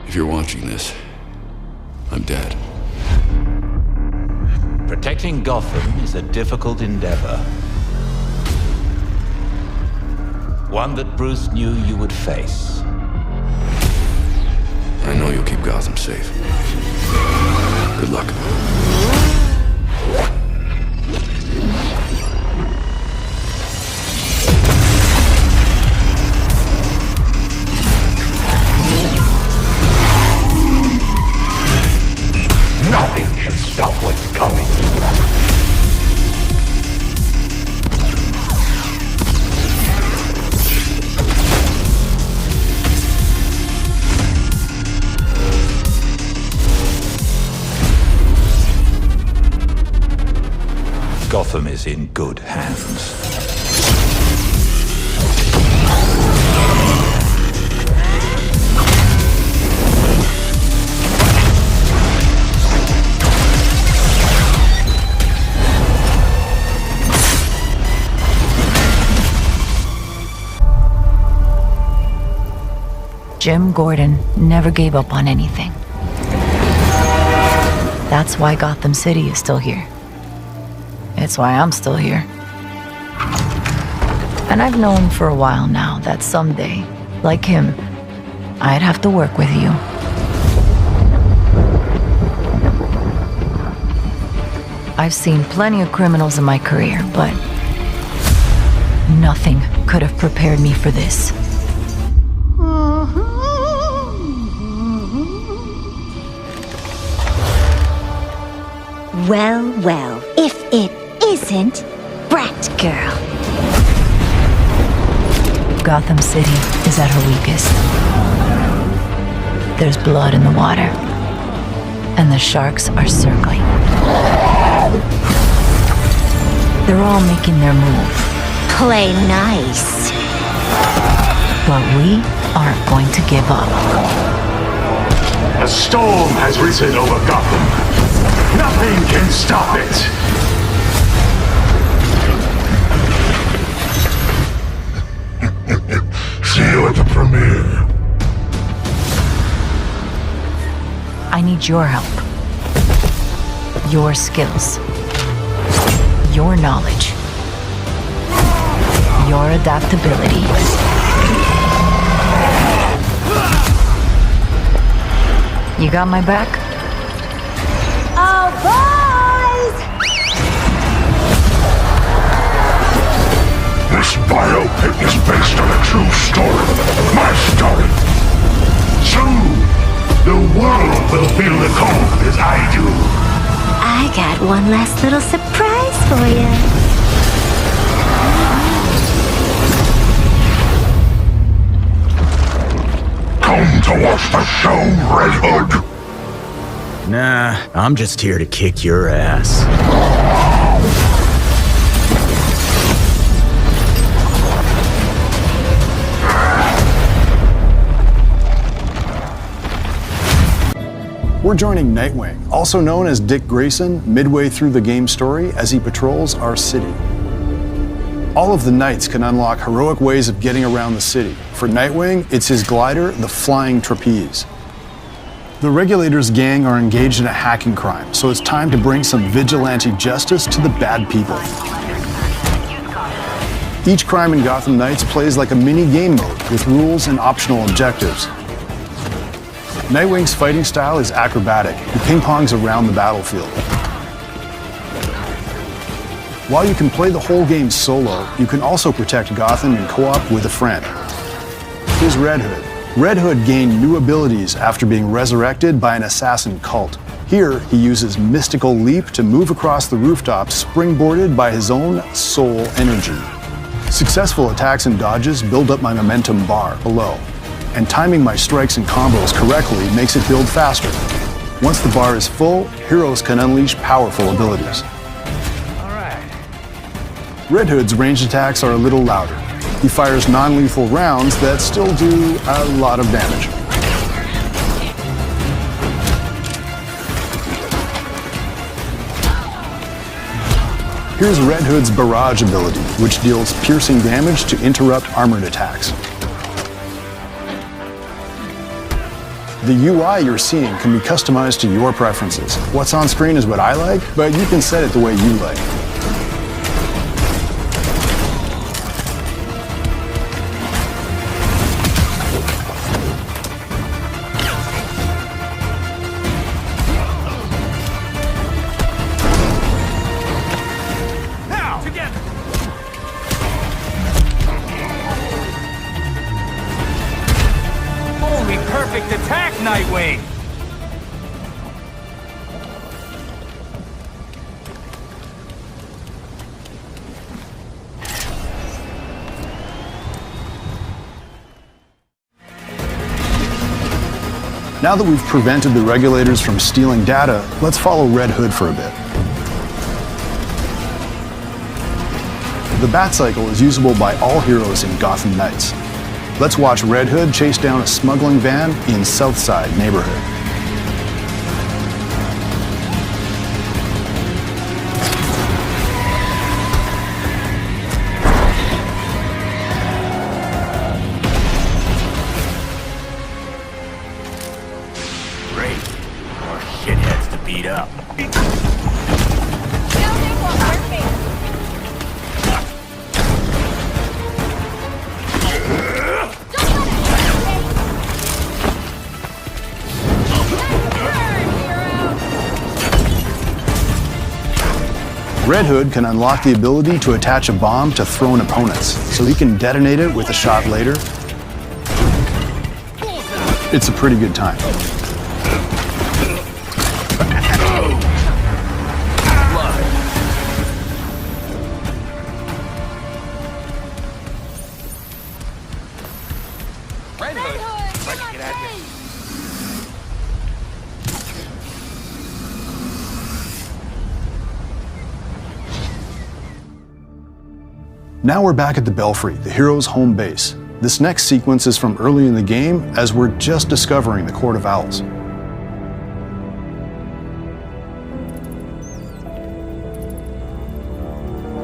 If you're watching this, I'm dead. Protecting Gotham is a difficult endeavor. One that Bruce knew you would face. I know you'll keep Gotham safe. Good luck. Nothing can stop what's coming. Gotham is in good hands. Jim Gordon never gave up on anything. That's why Gotham City is still here. It's why I'm still here. And I've known for a while now that someday, like him, I'd have to work with you. I've seen plenty of criminals in my career, but nothing could have prepared me for this. Well, well, if it isn't Brat Girl. Gotham City is at her weakest. There's blood in the water, and the sharks are circling. They're all making their move. Play nice. But we aren't going to give up. A storm has risen over Gotham. Nothing can stop it! See you at the premiere. I need your help. Your skills. Your knowledge. Your adaptability. You got my back? Oh, boys! This biopic is based on a true story. My story. Soon, the world will feel the cold as I do. I got one last little surprise for you. Come to watch the show, Red Hood. Nah, I'm just here to kick your ass. We're joining Nightwing, also known as Dick Grayson, midway through the game's story as he patrols our city. All of the Knights can unlock heroic ways of getting around the city. For Nightwing, it's his glider, the Flying Trapeze. The Regulators' gang are engaged in a hacking crime, so it's time to bring some vigilante justice to the bad people. Each crime in Gotham Knights plays like a mini game mode with rules and optional objectives. Nightwing's fighting style is acrobatic. He ping-pongs around the battlefield. While you can play the whole game solo, you can also protect Gotham in co-op with a friend. Here's Red Hood. Red Hood gained new abilities after being resurrected by an assassin cult. Here, he uses Mystical Leap to move across the rooftops, springboarded by his own soul energy. Successful attacks and dodges build up my momentum bar below, and timing my strikes and combos correctly makes it build faster. Once the bar is full, heroes can unleash powerful abilities. Red Hood's ranged attacks are a little louder. He fires non-lethal rounds that still do a lot of damage. Here's Red Hood's barrage ability, which deals piercing damage to interrupt armored attacks. The UI you're seeing can be customized to your preferences. What's on screen is what I like, but you can set it the way you like. Perfect attack, Nightwing! Now that we've prevented the regulators from stealing data, let's follow Red Hood for a bit. The Bat-Cycle is usable by all heroes in Gotham Knights. Let's watch Red Hood chase down a smuggling van in Southside neighborhood. Great. More shitheads to beat up. Red Hood can unlock the ability to attach a bomb to thrown opponents, so he can detonate it with a shot later. It's a pretty good time. Red Hood! Let's get at you. Now we're back at the Belfry, the hero's home base. This next sequence is from early in the game, as we're just discovering the Court of Owls.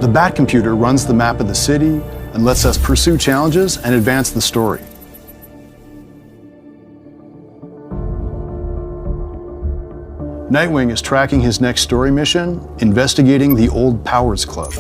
The Bat computer runs the map of the city and lets us pursue challenges and advance the story. Nightwing is tracking his next story mission, investigating the Old Powers Club.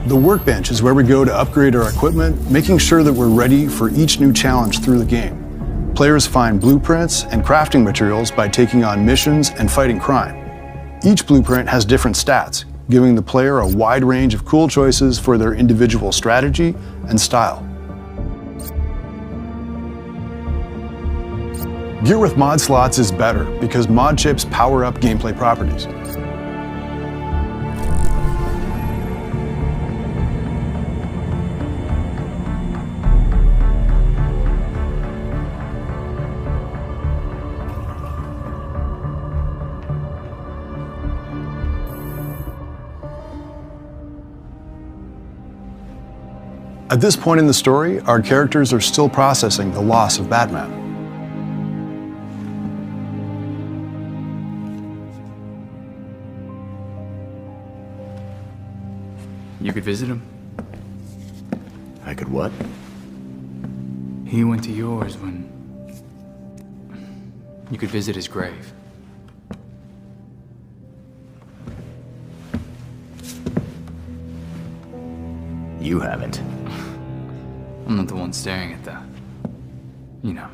The workbench is where we go to upgrade our equipment, making sure that we're ready for each new challenge through the game. Players find blueprints and crafting materials by taking on missions and fighting crime. Each blueprint has different stats, giving the player a wide range of cool choices for their individual strategy and style. Gear with mod slots is better because mod chips power up gameplay properties. At this point in the story, our characters are still processing the loss of Batman. You could visit him. I could what? He went to yours when... You could visit his grave. You haven't. I'm not the one staring at the... You know.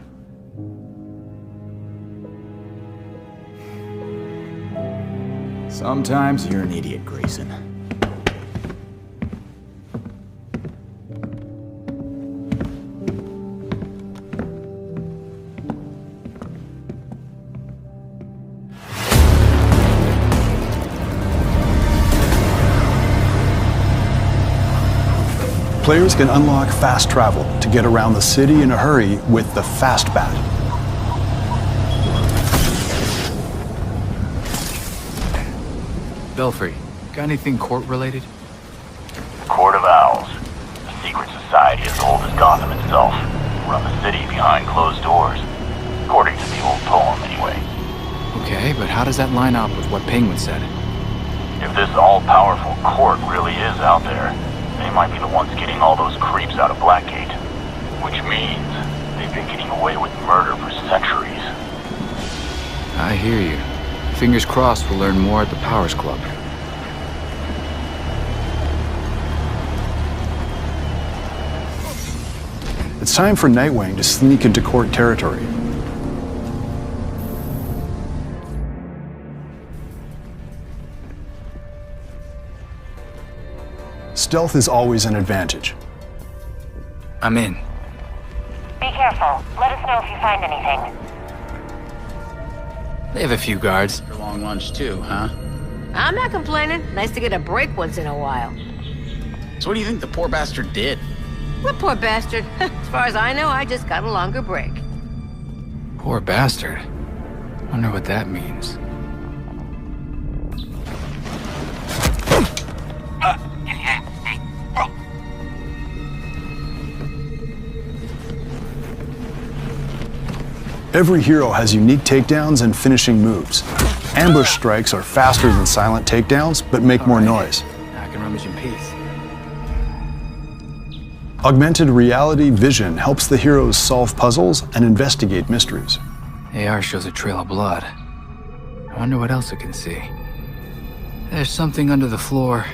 Sometimes you're an idiot, Grayson. Players can unlock fast travel to get around the city in a hurry with the Fast Bat. Belfry, got anything court-related? Court of Owls. A secret society as old as Gotham itself. Run the city behind closed doors. According to the old poem, anyway. Okay, but how does that line up with what Penguin said? If this all-powerful court really is out there, They might be the ones getting all those creeps out of Blackgate. Which means they've been getting away with murder for centuries. I hear you. Fingers crossed we'll learn more at the Powers Club. It's time for Nightwing to sneak into court territory. Stealth is always an advantage. I'm in. Be careful. Let us know if you find anything. They have a few guards. Your long lunch too, huh? I'm not complaining. Nice to get a break once in a while. So what do you think the poor bastard did? What poor bastard? As far as I know, I just got a longer break. Poor bastard. Wonder what that means. Every hero has unique takedowns and finishing moves. Ambush strikes are faster than silent takedowns, but make more noise. I can rummage in peace. Augmented reality vision helps the heroes solve puzzles and investigate mysteries. AR shows a trail of blood. I wonder what else it can see. There's something under the floor.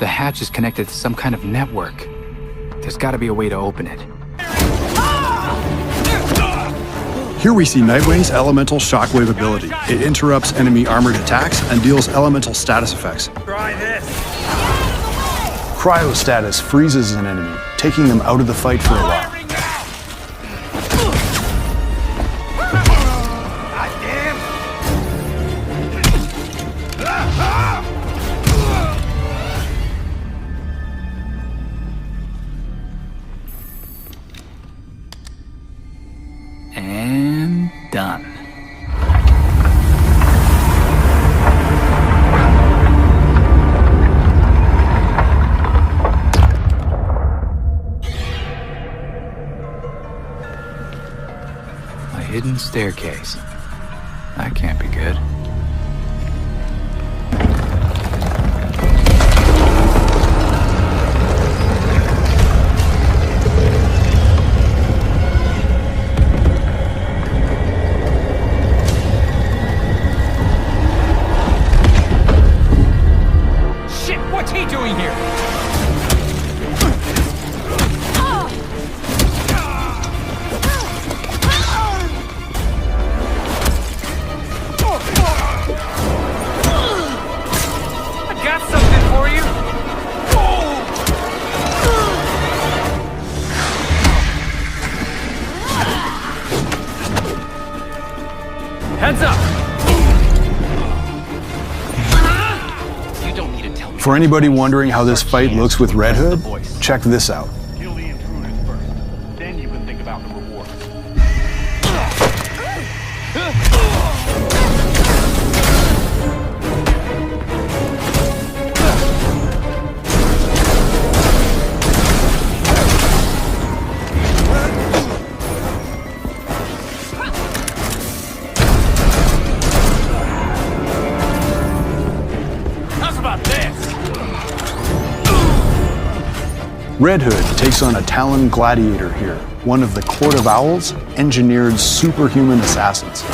The hatch is connected to some kind of network. There's gotta be a way to open it. Here we see Nightwing's elemental shockwave ability. It interrupts enemy armored attacks and deals elemental status effects. Try this. Cryostatus freezes an enemy, taking them out of the fight for a while. And done. A hidden staircase. That can't be good. What's he doing here? I got something for you. Heads up. For anybody wondering how this fight looks with Red Hood, check this out. Kill the intruders first. Then you can think about the reward. How's about this? Red Hood takes on a Talon Gladiator here, one of the Court of Owls' engineered superhuman assassins.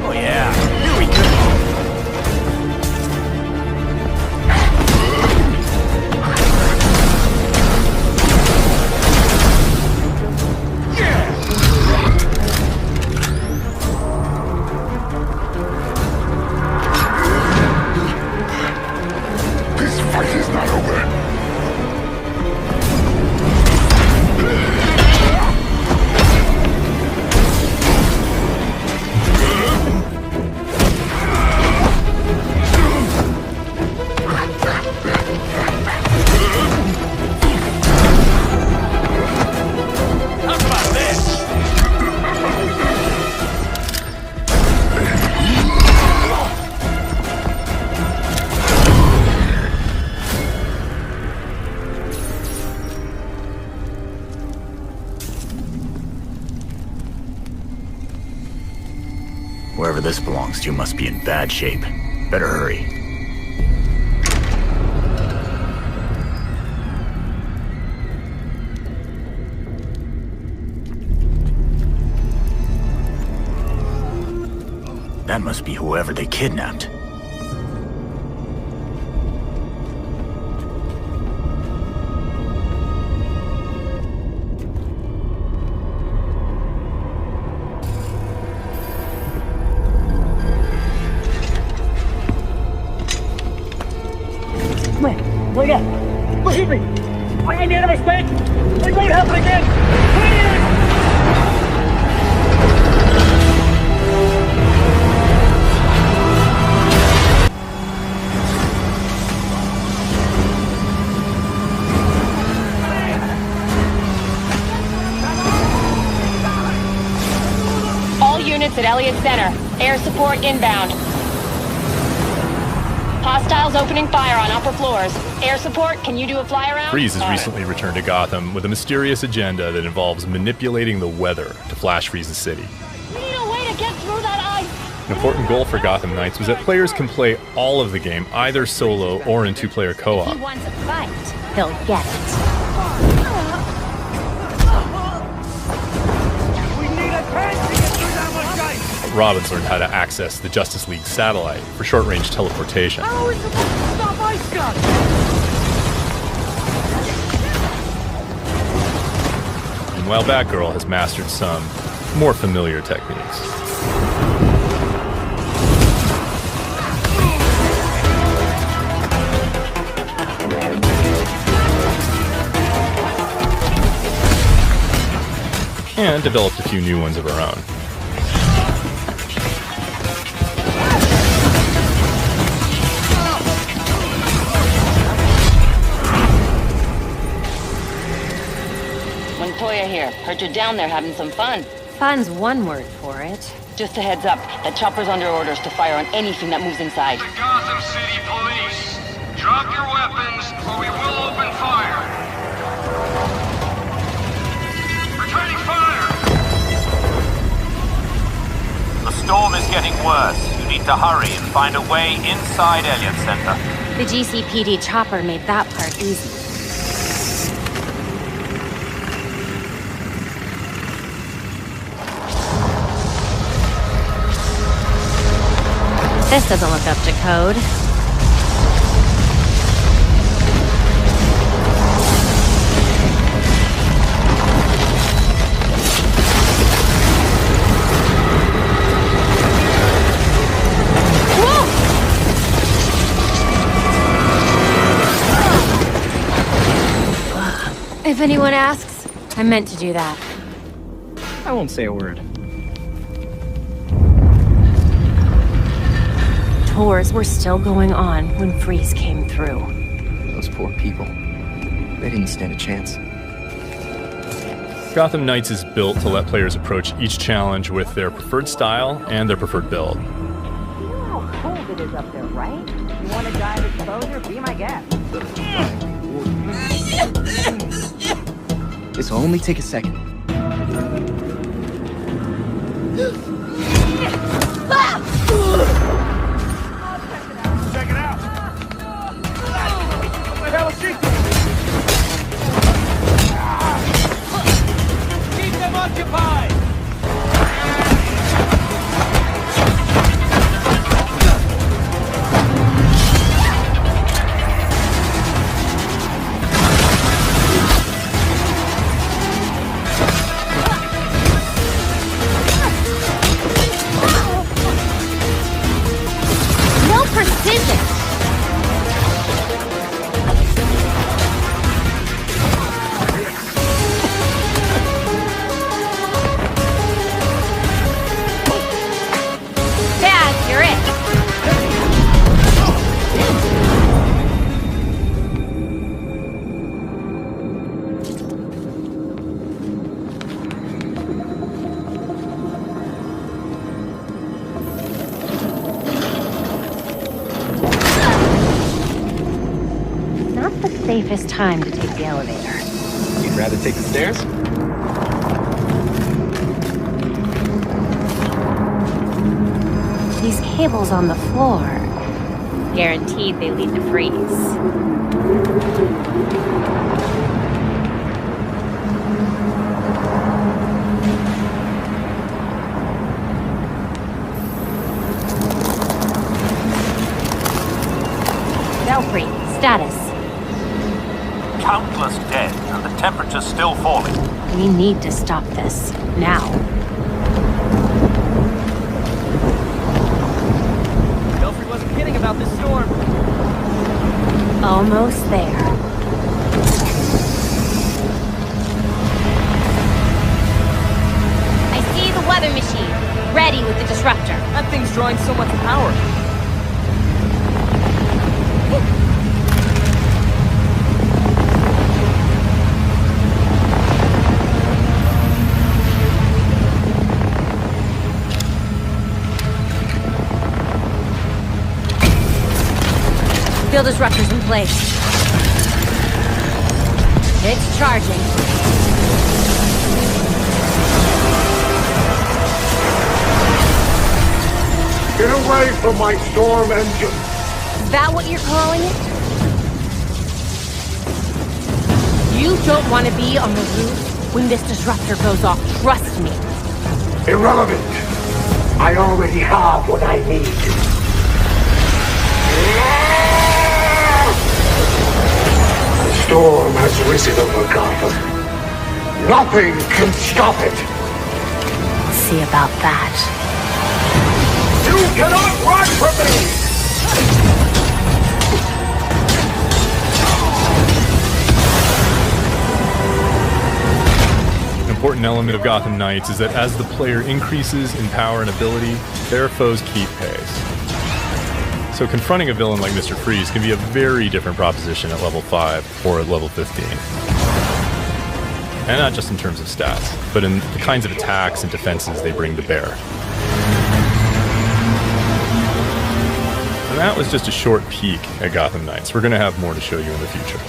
Oh yeah, here we go. this belongs to must be in bad shape. Better hurry. That must be whoever they kidnapped. Wait up! Look at me! I need a mistake! I need help again! Please! All units at Elliott Center. Air support inbound. Hostiles opening fire on upper floors. Air support, can you do a fly around? Freeze has recently returned to Gotham with a mysterious agenda that involves manipulating the weather to flash freeze the city. We need a way to get through that ice! An important goal for Gotham Knights was that players can play all of the game, either solo or in two-player co-op. If he wants a fight, he'll get it. We need a tank to get through that much ice! Robin's learned how to access the Justice League satellite for short-range teleportation. How are we supposed to stop ice guns? Meanwhile, Batgirl has mastered some more familiar techniques. And developed a few new ones of her own. Montoya here. Heard you're down there having some fun. Fun's one word for it. Just a heads up, the chopper's under orders to fire on anything that moves inside. The Gotham City Police. Drop your weapons or we will open fire. Returning fire! The storm is getting worse. You need to hurry and find a way inside Elliott Center. The GCPD chopper made that part easy. This doesn't look up to code. If anyone asks, I meant to do that. I won't say a word. Tours were still going on when Freeze came through. Those poor people. They didn't stand a chance. Gotham Knights is built to let players approach each challenge with their preferred style and their preferred build. You know how cold it is up there, right? You want to dive exposure? Be my guest. This'll only take a second. Check it out! What the hell is she? Keep them occupied! No precision! Dad, you're it! Not the safest time to take the elevator. You'd rather take the stairs? cables on the floor. Guaranteed they lead to freeze. Belfry, status. Countless dead, and the temperature's still falling. We need to stop this. Now. Belfry wasn't kidding about this storm. Almost there. I see the weather machine, ready with the disruptor. That thing's drawing so much power. Field disruptors in place. It's charging. Get away from my storm engine! Is that what you're calling it? You don't want to be on the roof when this disruptor goes off, trust me. Irrelevant! I already have what I need. The storm has risen over Gotham. Nothing can stop it! We'll see about that. You cannot run from me! An important element of Gotham Knights is that as the player increases in power and ability, their foes keep pace. So confronting a villain like Mr. Freeze can be a very different proposition at level 5 or at level 15. And not just in terms of stats, but in the kinds of attacks and defenses they bring to bear. And that was just a short peek at Gotham Knights. We're going to have more to show you in the future.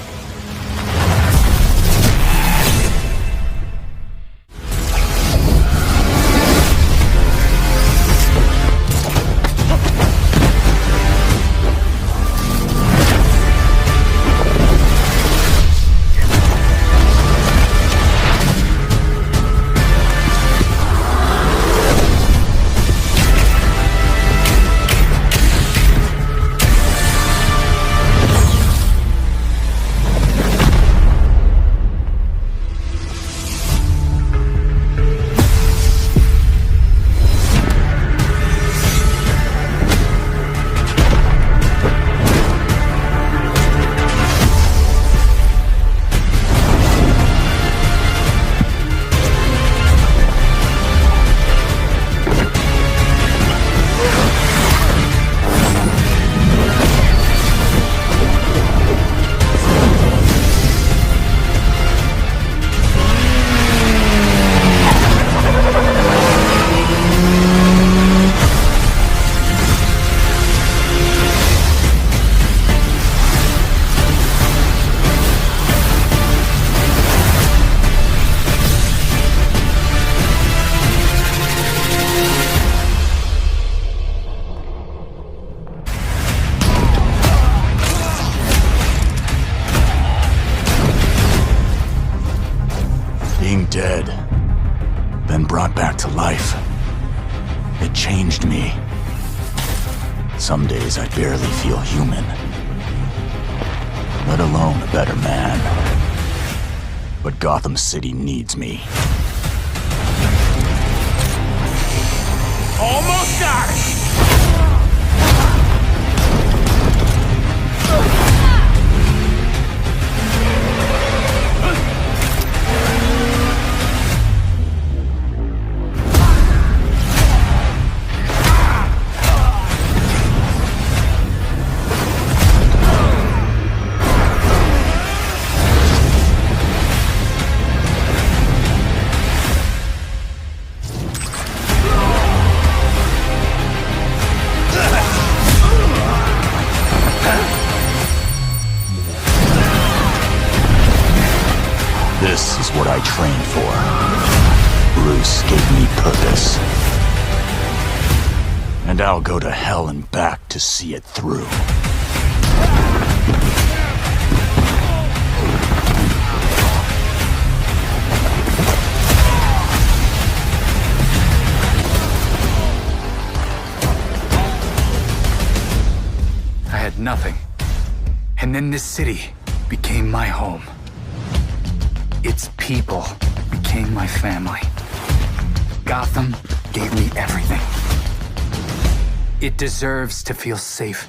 Being dead, then brought back to life. It changed me. Some days I barely feel human, let alone a better man. But Gotham City needs me. Almost got it! This is what I trained for. Bruce gave me purpose. And I'll go to hell and back to see it through. I had nothing. And then this city became my home. Its people became my family. Gotham gave me everything. It deserves to feel safe.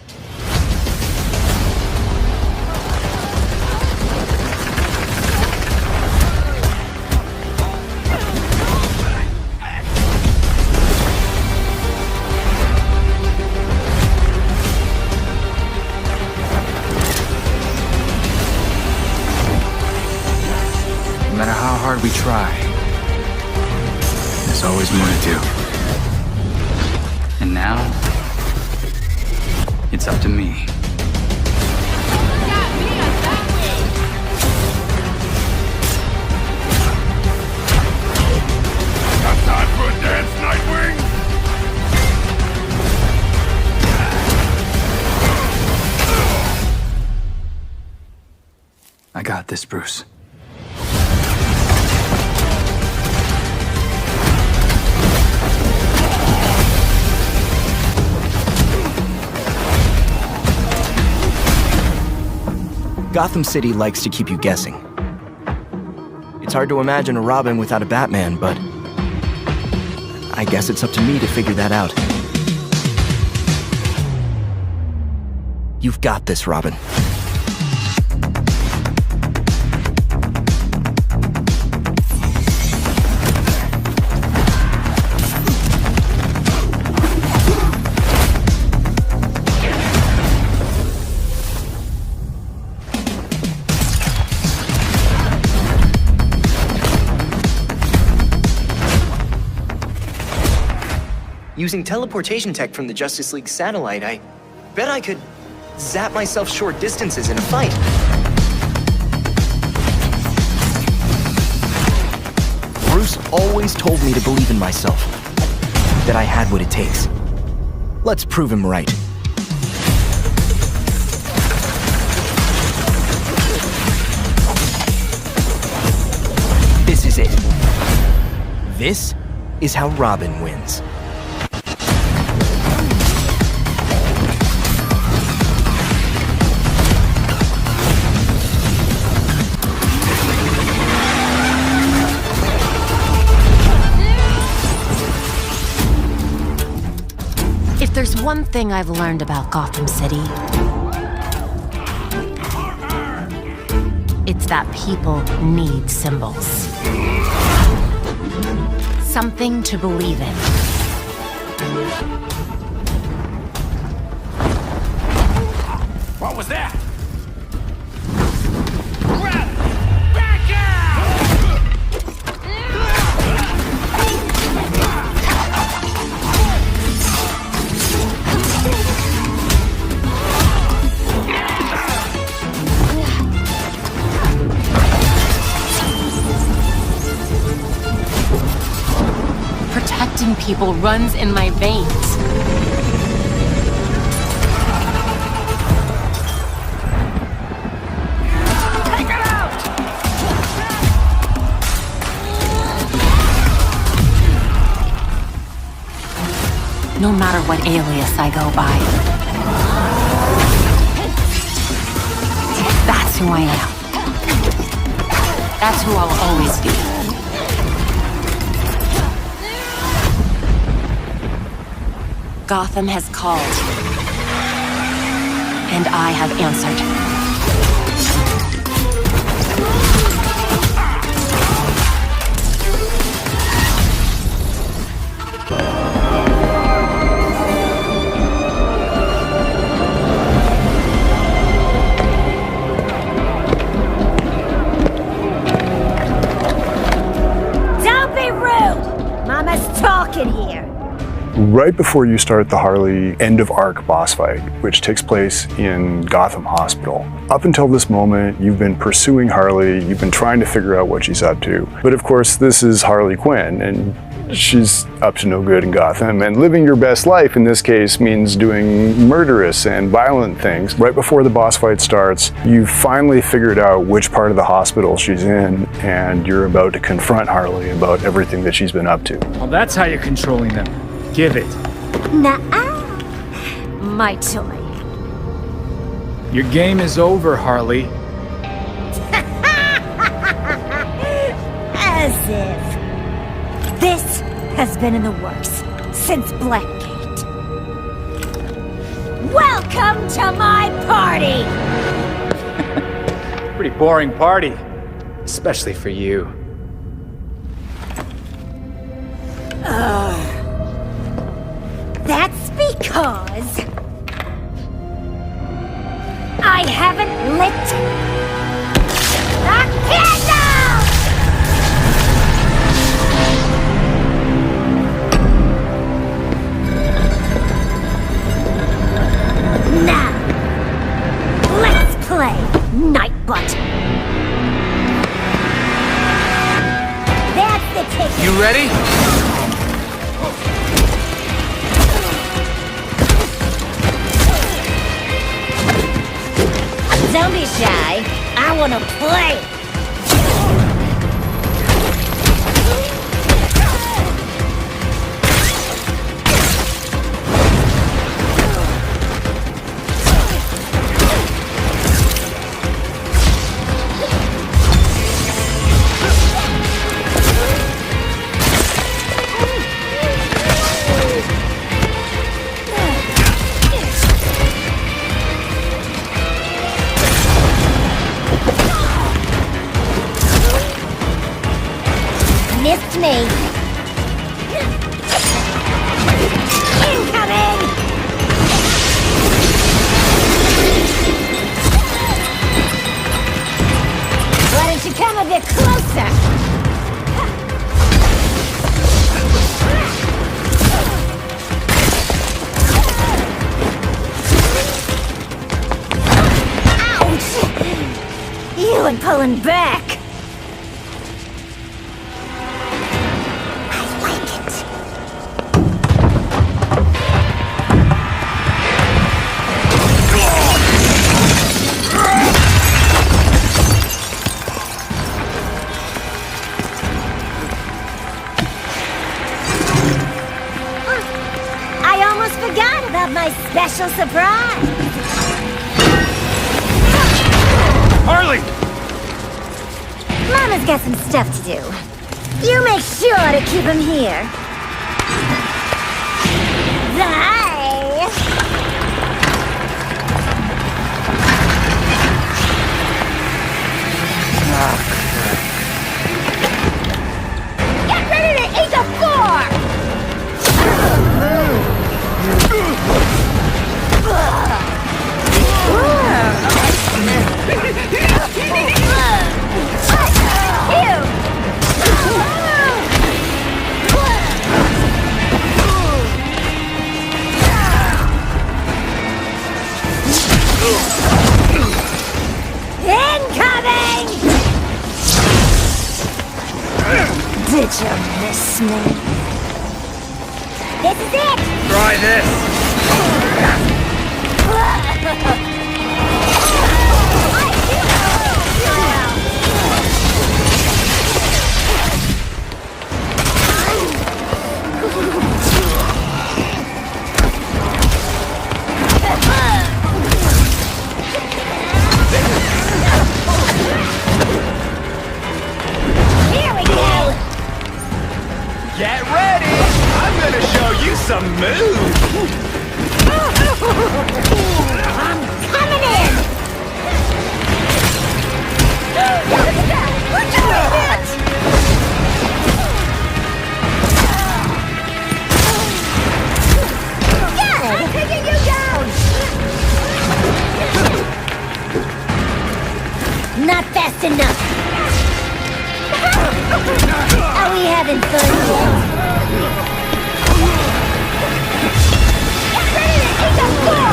No matter how hard we try, there's always more to do. And now, it's up to me. Got time for a dance, Nightwing? I got this, Bruce. Gotham City likes to keep you guessing. It's hard to imagine a Robin without a Batman, but I guess it's up to me to figure that out. You've got this, Robin. Using teleportation tech from the Justice League satellite, I bet I could zap myself short distances in a fight. Bruce always told me to believe in myself, that I had what it takes. Let's prove him right. This is it. This is how Robin wins. If there's one thing I've learned about Gotham City, it's that people need symbols. Something to believe in. What was that? Protecting people runs in my veins. Take it out! No matter what alias I go by. That's who I am. That's who I'll always be. Gotham has called, and I have answered. Don't be rude! Mama's talking here. Right before you start the Harley end-of-arc boss fight, which takes place in Gotham Hospital. Up until this moment, you've been pursuing Harley, you've been trying to figure out what she's up to. But of course, this is Harley Quinn, and she's up to no good in Gotham, and living your best life in this case means doing murderous and violent things. Right before the boss fight starts, you finally figured out which part of the hospital she's in, and you're about to confront Harley about everything that she's been up to. Well, that's how you're controlling them. Give it. Nuh-uh. My toy. Your game is over, Harley. As if. This has been in the works since Blackgate. Welcome to my party! Pretty boring party. Especially for you. That's because I haven't lit a candle! Now, let's play Nightbot. That's the ticket. You ready? Don't be shy. I wanna play. Missed me. Incoming! Why don't you come a bit closer? Ouch! You and pulling back. My special surprise! Harley! Mama's got some stuff to do. You make sure to keep him here. Bye! Get ready to eat the floor! Incoming! Did you miss me? This is it! Try this! Here we go! Get ready! I'm gonna show you some moves! I'm coming in! Look at it! Good! I'm taking you down! Not fast enough! Are we having fun yet? Get ready to eat the floor!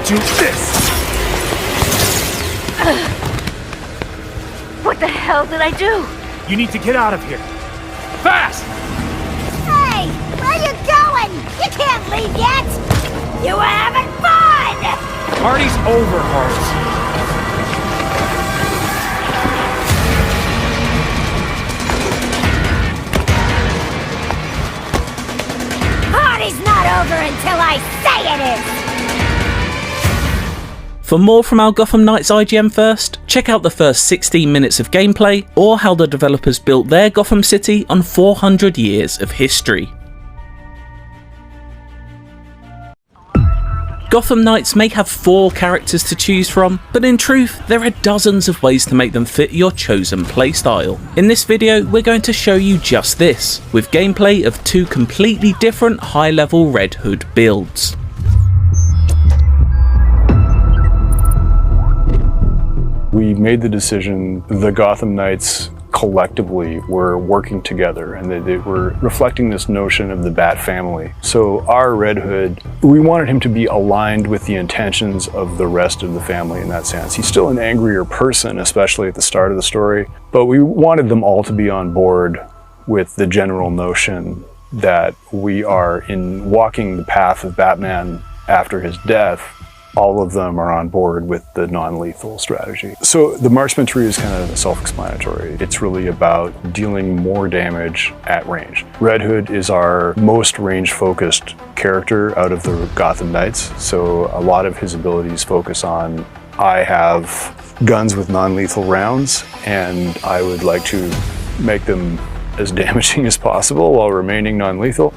do this! What the hell did I do? You need to get out of here. Fast! Hey! Where you going? You can't leave yet! You were having fun! Party's over, Hearts. Party's not over until I say it is! For more from our Gotham Knights IGN First, check out the first 16 minutes of gameplay, or how the developers built their Gotham City on 400 years of history. Gotham Knights may have 4 characters to choose from, but in truth, there are dozens of ways to make them fit your chosen playstyle. In this video, we're going to show you just this, with gameplay of 2 completely different high-level Red Hood builds. We made the decision, the Gotham Knights collectively were working together, and they were reflecting this notion of the Bat family. So our Red Hood, we wanted him to be aligned with the intentions of the rest of the family in that sense. He's still an angrier person, especially at the start of the story, but we wanted them all to be on board with the general notion that we are in walking the path of Batman after his death. All of them are on board with the non-lethal strategy. So the marksman tree is kind of self-explanatory. It's really about dealing more damage at range. Red Hood is our most range-focused character out of the Gotham Knights, so a lot of his abilities focus on, I have guns with non-lethal rounds, and I would like to make them as damaging as possible while remaining non-lethal.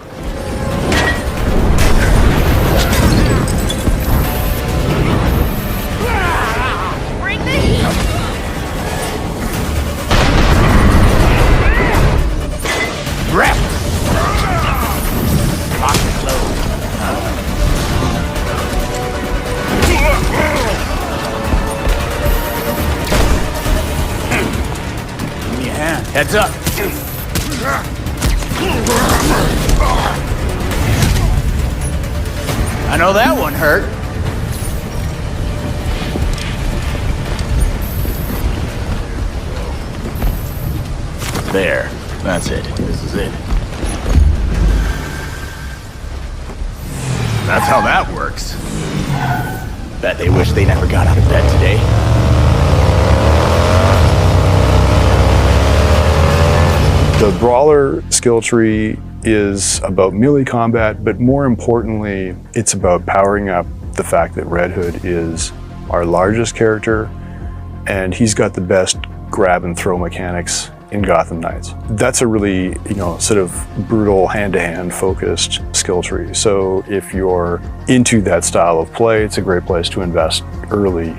Heads up. I know that one hurt. There. That's it. This is it. That's how that works. Bet they wish they never got out of bed today. The Brawler skill tree is about melee combat, but more importantly, it's about powering up the fact that Red Hood is our largest character, and he's got the best grab and throw mechanics in Gotham Knights. That's a really, sort of brutal hand-to-hand focused skill tree. So if you're into that style of play, it's a great place to invest early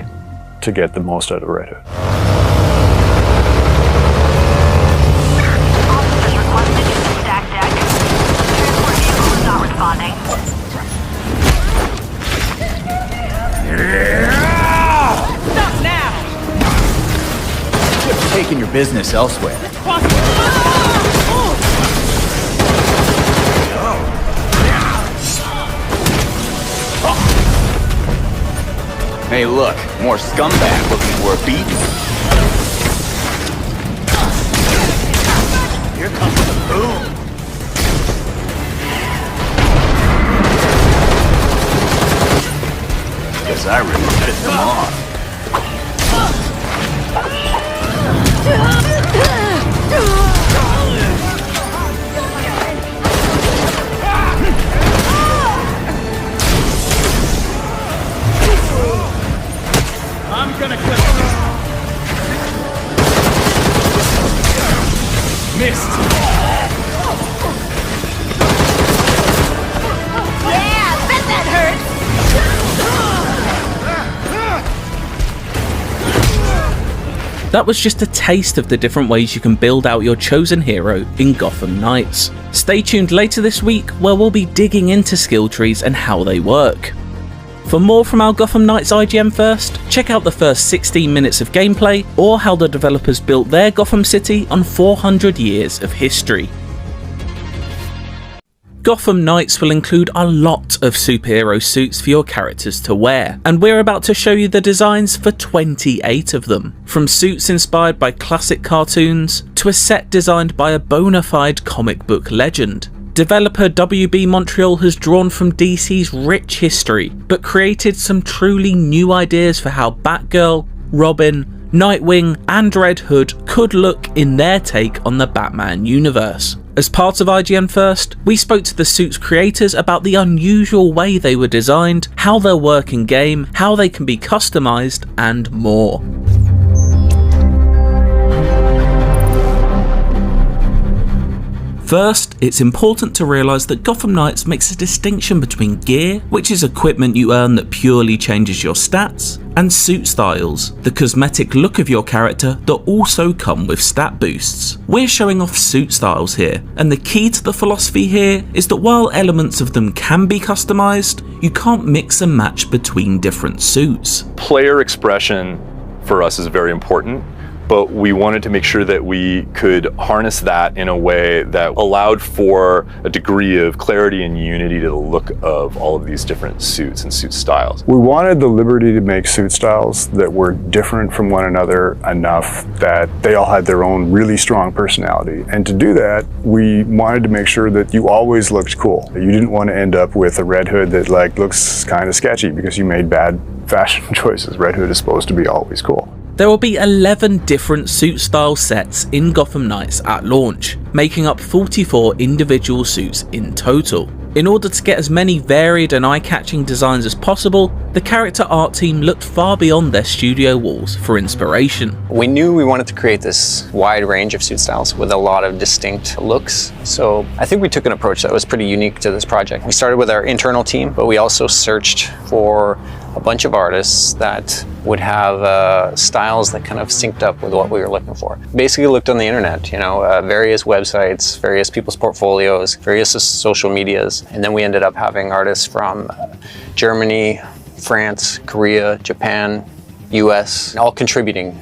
to get the most out of Red Hood. Stop now! Quit taking your business elsewhere. Hey, look, more scumbag looking for a beat. Here comes the boom. Guess I really pissed them off. I'm gonna kill him. Missed. Yeah, I bet that hurts. That was just a taste of the different ways you can build out your chosen hero in Gotham Knights. Stay tuned later this week where we'll be digging into skill trees and how they work. For more from our Gotham Knights IGN First, check out the first 16 minutes of gameplay, or how the developers built their Gotham City on 400 years of history. Gotham Knights will include a lot of superhero suits for your characters to wear, and we're about to show you the designs for 28 of them. From suits inspired by classic cartoons, to a set designed by a bona fide comic book legend. Developer WB Montréal has drawn from DC's rich history, but created some truly new ideas for how Batgirl, Robin, Nightwing and Red Hood could look in their take on the Batman universe. As part of IGN First, we spoke to the suits creators about the unusual way they were designed, how they'll work in game, how they can be customized, and more. First, it's important to realise that Gotham Knights makes a distinction between gear, which is equipment you earn that purely changes your stats, and suit styles, the cosmetic look of your character that also come with stat boosts. We're showing off suit styles here, and the key to the philosophy here is that while elements of them can be customised, you can't mix and match between different suits. Player expression for us is very important, but we wanted to make sure that we could harness that in a way that allowed for a degree of clarity and unity to the look of all of these different suits and suit styles. We wanted the liberty to make suit styles that were different from one another enough that they all had their own really strong personality. And to do that, we wanted to make sure that you always looked cool. You didn't want to end up with a Red Hood that looks kind of sketchy because you made bad fashion choices. Red Hood is supposed to be always cool. There will be 11 different suit style sets in Gotham Knights at launch, making up 44 individual suits in total. In order to get as many varied and eye-catching designs as possible, the character art team looked far beyond their studio walls for inspiration. We knew we wanted to create this wide range of suit styles with a lot of distinct looks, so I think we took an approach that was pretty unique to this project. We started with our internal team, but we also searched for a bunch of artists that would have styles that kind of synced up with what we were looking for. Basically looked on the internet, various websites, various people's portfolios, various social medias, and then we ended up having artists from Germany, France, Korea, Japan, US, all contributing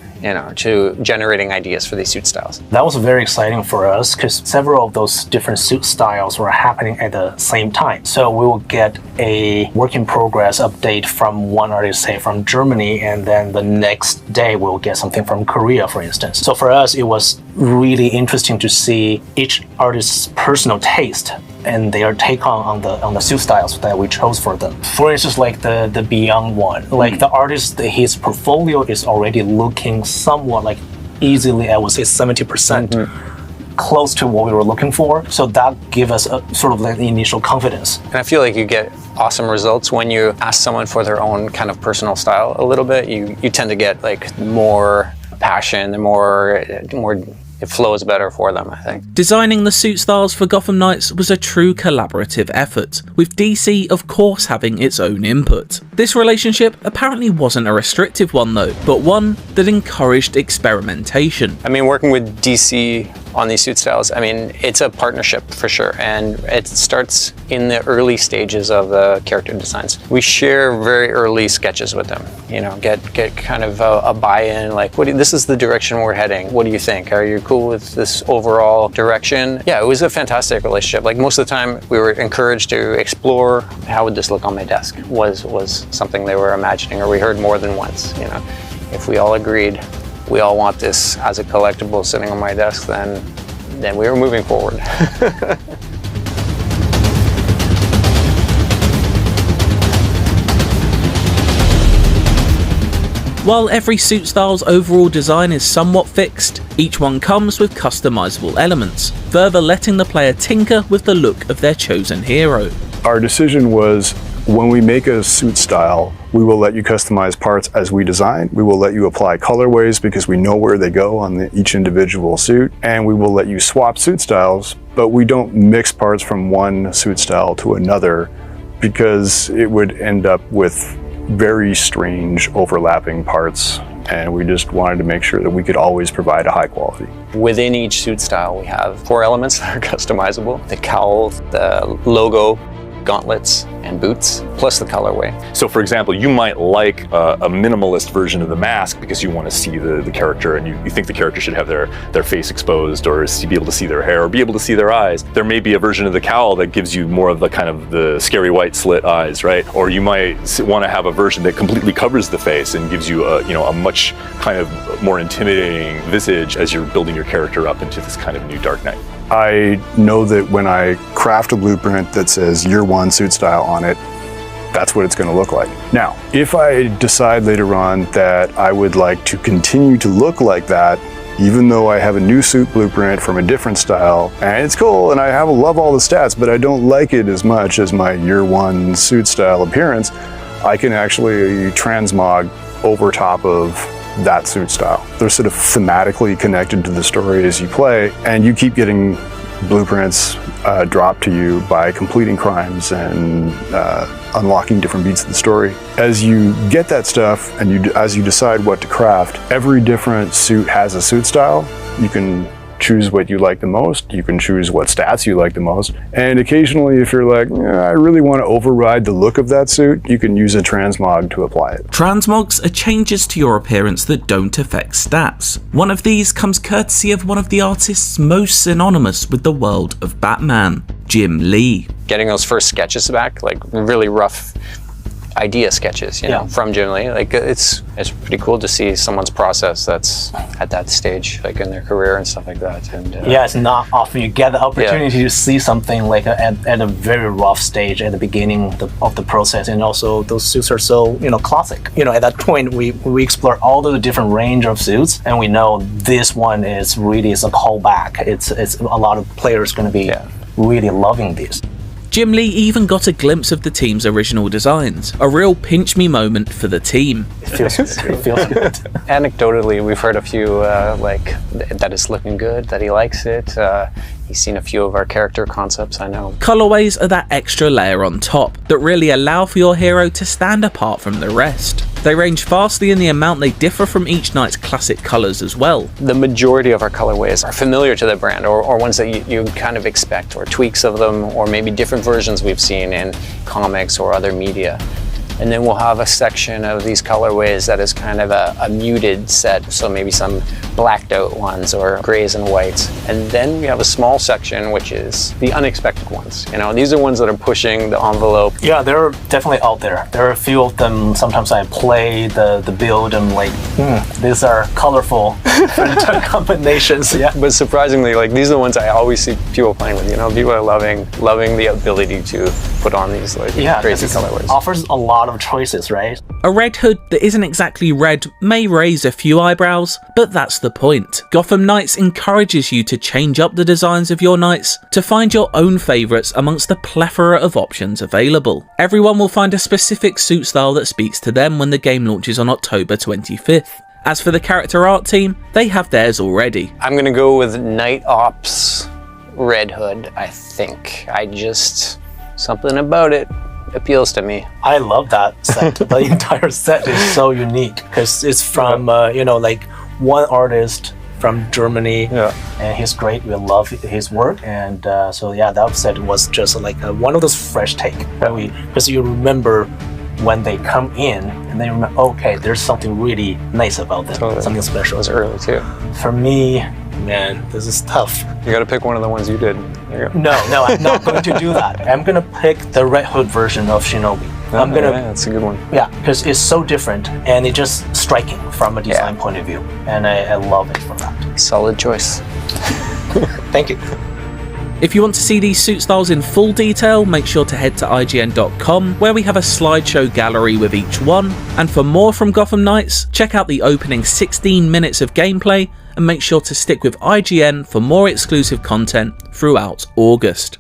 to generating ideas for these suit styles. That was very exciting for us because several of those different suit styles were happening at the same time. So we will get a work in progress update from one artist, say from Germany, and then the next day we'll get something from Korea, for instance. So for us, it was really interesting to see each artist's personal taste and their take on the suit styles that we chose for them. For instance, like the Beyond one, like the artist, his portfolio is already looking somewhat easily, I would say 70% close to what we were looking for. So that gave us a sort of the initial confidence. And I feel like you get awesome results when you ask someone for their own kind of personal style a little bit. You tend to get more passion, more it flows better for them, I think. Designing the suit styles for Gotham Knights was a true collaborative effort, with DC of course having its own input. This relationship apparently wasn't a restrictive one though, but one that encouraged experimentation. I mean, working with DC on these suit styles, it's a partnership for sure, and it starts in the early stages of the character designs. We share very early sketches with them, get kind of a buy-in, this is the direction we're heading. What do you think? Are you cool with this overall direction? Yeah, it was a fantastic relationship. Most of the time, we were encouraged to explore how would this look on my desk. Was something they were imagining, or we heard more than once. If we all agreed, we all want this as a collectible sitting on my desk, then we were moving forward. While every suit style's overall design is somewhat fixed, each one comes with customizable elements, further letting the player tinker with the look of their chosen hero. Our decision was, when we make a suit style, we will let you customize parts as we design. We will let you apply colorways because we know where they go on each individual suit. And we will let you swap suit styles, but we don't mix parts from one suit style to another because it would end up with very strange overlapping parts. And we just wanted to make sure that we could always provide a high quality. Within each suit style, we have 4 elements that are customizable: the cowl, the logo, gauntlets and boots, plus the colorway. So for example, you might like a minimalist version of the mask because you want to see the character and you think the character should have their face exposed or be able to see their hair or be able to see their eyes. There may be a version of the cowl that gives you more of the kind of the scary white slit eyes, right? Or you might want to have a version that completely covers the face and gives you a much kind of more intimidating visage as you're building your character up into this kind of new Dark Knight. I know that when I craft a blueprint that says year one suit style on it, that's what it's going to look like. Now, if I decide later on that I would like to continue to look like that, even though I have a new suit blueprint from a different style, and it's cool and I love all the stats, but I don't like it as much as my year one suit style appearance, I can actually transmog over top of that suit style. They're sort of thematically connected to the story as you play, and you keep getting blueprints dropped to you by completing crimes and unlocking different beats of the story. As you get that stuff and as you decide what to craft, every different suit has a suit style. You can choose what you like the most, you can choose what stats you like the most, and occasionally if you're like, I really want to override the look of that suit, you can use a transmog to apply it. Transmogs are changes to your appearance that don't affect stats. One of these comes courtesy of one of the artists most synonymous with the world of Batman, Jim Lee. Getting those first sketches back, like really rough idea sketches, you know, from Jim Lee. Like it's pretty cool to see someone's process that's at that stage, like in their career and stuff like that. And yeah, it's not often you get the opportunity to see something like at a very rough stage at the beginning of the process, and also those suits are so classic. At that point we explore all the different range of suits, and we know this one is a callback. It's a lot of players going to be really loving this. Jim Lee even got a glimpse of the team's original designs, a real pinch me moment for the team. It feels good. Anecdotally, we've heard a few like that it's looking good, that he likes it. He's seen a few of our character concepts, I know. Colorways are that extra layer on top that really allow for your hero to stand apart from the rest. They range vastly in the amount they differ from each knight's classic colours as well. The majority of our colorways are familiar to the brand, or ones that you kind of expect, or tweaks of them, or maybe different versions we've seen in comics or other media. And then we'll have a section of these colorways that is kind of a muted set, so maybe some blacked out ones or grays and whites. And then we have a small section which is the unexpected ones. These are ones that are pushing the envelope. Yeah, they're definitely out there. There are a few of them. Sometimes I play the build and like, these are colorful combinations. Yeah. But surprisingly, like these are the ones I always see people playing with. People are loving the ability to put on these like crazy colorways. Offers a lot of choices, right? A red hood that isn't exactly red may raise a few eyebrows, but that's the point. Gotham Knights encourages you to change up the designs of your knights to find your own favourites amongst the plethora of options available. Everyone will find a specific suit style that speaks to them when the game launches on October 25th. As for the character art team, they have theirs already. I'm going to go with Night Ops Red Hood, I think. Something about it appeals to me. I love that set. The entire set is so unique because it's from like one artist from Germany, and he's great. We love his work, and so that set was just like one of those fresh take. Because you remember when they come in and they remember, okay, there's something really nice about them, something special. It was early too. For me, man, this is tough. You got to pick one of the ones you did. No, I'm not going to do that. I'm going to pick the Red Hood version of Shinobi. That's a good one. Yeah, because it's so different and it's just striking from a design point of view, and I love it for that. Solid choice. Thank you. If you want to see these suit styles in full detail, make sure to head to IGN.com, where we have a slideshow gallery with each one. And for more from Gotham Knights, check out the opening 16 minutes of gameplay, and make sure to stick with IGN for more exclusive content throughout August.